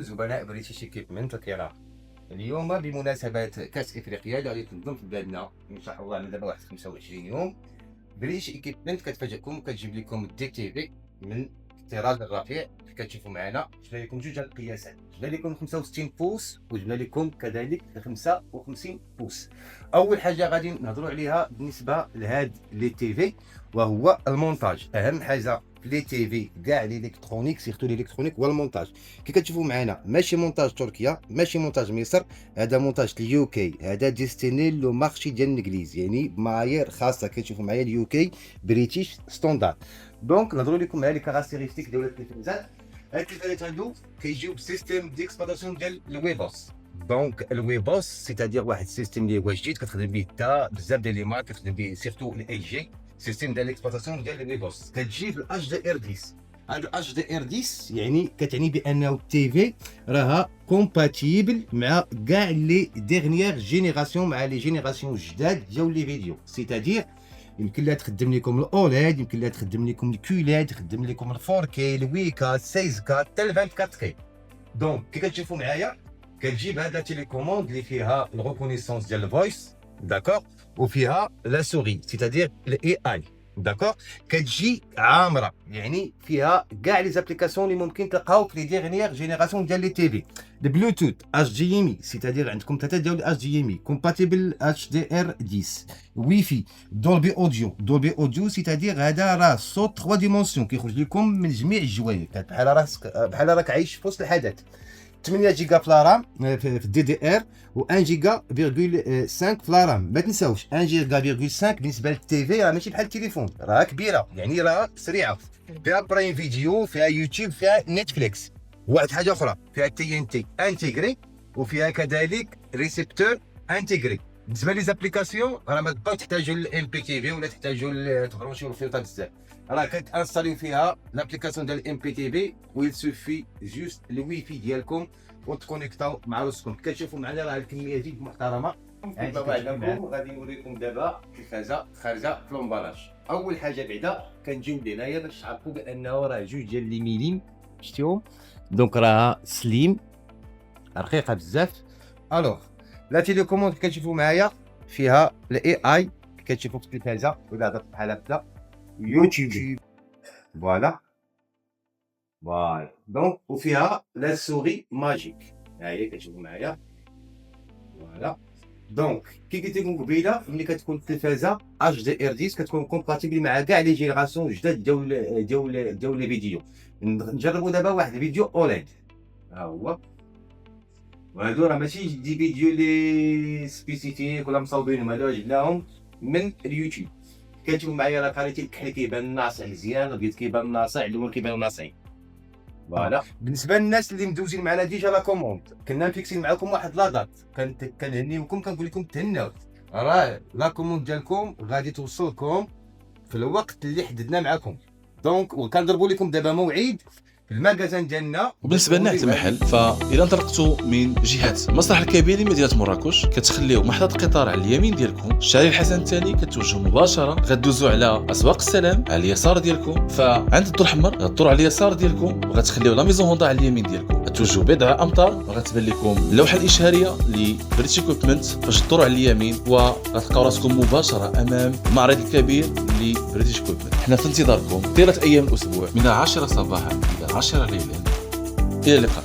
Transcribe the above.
زبناء بريتيش ايكيبمنت الكرام. اليوم بمناسبة كأس إفريقيا اللي غادي تنظم في بلادنا إن شاء الله من دابا واحد 25 يوم، بريتيش ايكيبمنت كتفاجئكم وكتجيب لكم دي تي في من الطراز الرفيع. كتشوفوا معنا جبنا لكم جوج القياسات، جبنا لكم 65 بوس وجبنا لكم كذلك 55 بوس. اول حاجه غادي نهضروا عليها بالنسبه لهاد لي تي في وهو المونتاج. اهم حاجه في لي تي في كاع الالكترونيك سيرتو الالكترونيك هو المونتاج. كي كتشوفوا معنا ماشي مونتاج تركيا، ماشي مونتاج مصر، هذا مونتاج اليو كي، هذا ديستيني لو مارشي ديال الانجليز، يعني بمعايير خاصه. كتشوفوا معايا اليو كي بريتيش ستاندارد. دونك نهضروا لكم على لي كاركتيرستيك ديال التلفازات. هاد التلفازات هادو كيجيو بسيستيم ديكسبلوطاسيون ديال الويبوس. دونك الويبوس سيتادير واحد السيستيم اللي هو جديد كتخدم به حتى بزاف ديال لي مارك، كتخدم به سيرتو الاي جي، سيستيم ديال ليكسبلوطاسيون ديال الويبوس. كتجي في الاتش دي ار 10. هاد الاتش دي ار 10 يعني كتعني بانه التي في راها كومباتيبل مع كاع لي ديرنيير جينيراسيون، مع لي جينيراسيون جداد ديال لي فيديو. سيتادير يمكن لها تخدم لكم الاوليد، يمكن لها تخدم لكم الكيوليد، تخدم لكم الفور كي، الويكا، 16 كا، حتى ال 24 كي. دونك كي كتشوفوا معايا كتجيب هذا تيليكوموند اللي فيها الريكونيسونس ديال الفويس، داكور، وفيها لا سوري سيتادير الاي اي، داكور. كتجي عامره يعني فيها كاع لي زابليكاسيون اللي ممكن تلقاو في لي ديرنيير جينيراسيون ديال لي تي في. البلوتوث اتش دي ام اي، سيتادير عندكم ثلاثه ديال الاتش دي ام اي كومباتيبل اتش دي ار 10. واي في، دولبي اوديو، دولبي اوديو سيتادير هذا راه صوت 3 ديمونسيون كيخرج لكم من جميع الجوايه، بحال راك عايش في وسط الحدث. 8 جيجا في الرام في الدي دي ار، و1 جيجا فيرغول 5 في الرام. ما تنساوش 1 جيجا فيرغول 5 بالنسبه للتي في راه ماشي بحال التليفون، راه كبيره يعني راه سريعه. فيها برايم فيديو، فيها يوتيوب، فيها نتفليكس. واحد حاجه اخرى فيها تي ان تي انتيغري، وفيها كذلك ريسيبتور انتيغري. بالنسبه لي زابليكاسيون راه ما تبقاو تحتاجوا الام بي تي في ولا تحتاجوا تبرونشيو الفلتر بزاف، راه كتانستاليو فيها لابليكاسيون ديال الام بي تي في ويل سوفي جوست الواي فاي ديالكم وتكونيكتاو مع راسكم. كتشوفوا معنا راه الكميه جد محترمه. غادي نوريكم دابا التلفازه خارجه في لومبالاج. اول حاجه بعدا كنجيو لهنايا باش تعرفوا بانه راه جوج ديال لي ميليم شفتيهم، دونك راها سليم رقيقه بزاف. الوغ لا تيليكوموند كتشوفوا معايا فيها الاي اي كتشوفوا في التلفازه، ولا هضرت بحال هكا يوتيوب، فوالا دونك وفيها لا سوري ماجيك، ها هي كتشوفوا معايا، فوالا. دونك كي قلت لكم قبيله ملي كتكون التلفازه اش دي ار 10 كتكون كومباتيبل مع كاع لي جينيراسيون جداد ديال لي فيديو. نجربوا دابا واحد الفيديو اوليد، ها هو، وهادو راه ماشي دي فيديو لي سبيسيفيك ولا مصاوبينهم، هادو جبناهم من اليوتيوب. كتشوفوا معايا راه كاريتي الكحل كيبان ناصع مزيان، البيض كيبان ناصع، اللون كيبانو ناصعين، فوالا. بالنسبه للناس اللي مدوزين معنا ديجا لا كوموند، كنا مفيكسين معكم واحد لاطات، كنهنيوكم كنقول لكم تهناو، راه لا كوموند ديالكم غادي توصلكم في الوقت اللي حددنا معكم. دونك وكنضربوا لكم دابا موعد في الماغازان ديالنا. وبالنسبه لنا حتى المحل، فاذا انطلقتوا من جهه المسرح الكبير لمدينه مراكش كتخليو محطه القطار على اليمين ديالكم، الشارع الحسن الثاني كتوجهوا مباشره غدوزوا على اسواق السلام على اليسار ديالكم، فعند الدور الاحمر غدوروا على اليسار ديالكم وغتخليو لا ميزون هوندا على اليمين ديالكم، غتوجهوا بضع امتار وغتبان لكم اللوحه الاشاريه لبريتيش ايكويبمنت فاش تدوروا على اليمين، وغتلقاو راسكم مباشره امام المعرض الكبير لبريتيش ايكويبمنت. حنا في انتظاركم طيله ايام الاسبوع من 10 صباحا الى 10 ليلا. الى اللقاء.